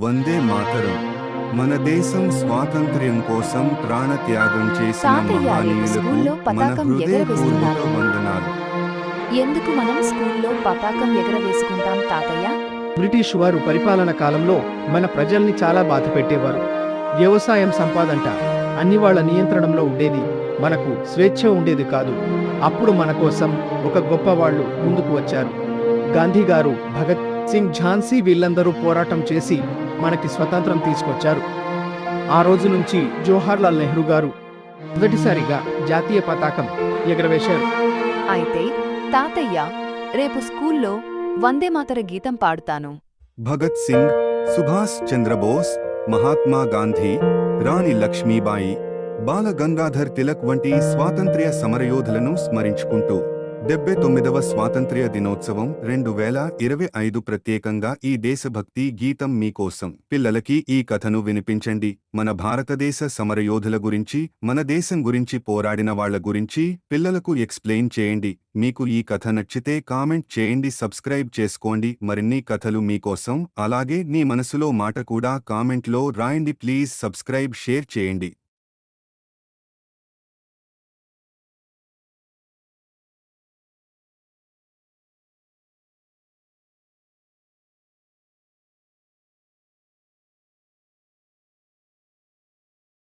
వందే మాతరం. మన దేశం స్వాతంత్ర్యం కోసం ప్రాణత్యాగం చేసిన తాతయ్య రేపు మహనీయులకు స్కూల్లో మన పతాకం హృదయపూర్వక ఎగరవేస్తున్నారు. వందనాలు. ఎందుకు మనం స్కూల్లో పతాకం ఎగరవేసుకుంటాం తాతయ్య? బ్రిటిష్ వారు పరిపాలన కాలంలో మన ప్రజల్ని చాలా బాధ పెట్టేవారు. వ్యవసాయం సంపాదంట అన్ని వాళ్ళ నియంత్రణలో ఉండేది. మనకు స్వేచ్ఛ ఉండేది కాదు. అప్పుడు మన కోసం ఒక గొప్పవాళ్ళు ముందుకు వచ్చారు. గాంధీ గారు, భగత్ సింగ్, ఝాన్సీ వీళ్ళందరూ పోరాటం చేసి మనకి స్వతంత్రం తీసుకొచ్చారు. ఆ రోజు నుంచి జవహర్లాల్ నెహ్రూ గారు మొదటిసారిగా జాతీయ పతాకం ఎగరవేశారు. అయితే తాతయ్య రేపు స్కూల్లో వందేమాతర గీతం పాడుతాను. భగత్ సింగ్, సుభాష్ చంద్రబోస్, మహాత్మా గాంధీ, రాణి లక్ష్మీబాయి, బాల గంగాధర్ తిలక్ వంటి స్వాతంత్ర్య సమరయోధులను స్మరించుకుంటూ 79వ స్వాతంత్ర్య దినోత్సవం 2025 ప్రత్యేకంగా ఈ దేశభక్తి గీతం మీకోసం. పిల్లలకి ఈ కథను వినిపించండి. మన భారతదేశ సమరయోధుల గురించి, మన దేశం గురించి పోరాడిన వాళ్ల గురించి పిల్లలకు ఎక్స్ప్లెయిన్ చేయండి. మీకు ఈ కథ నచ్చితే కామెంట్ చేయండి, సబ్స్క్రైబ్ చేసుకోండి. మరిన్ని కథలు మీకోసం. అలాగే నీ మనసులో మాట కూడా కామెంట్లో రాయండి. ప్లీజ్ సబ్స్క్రైబ్, షేర్ చేయండి.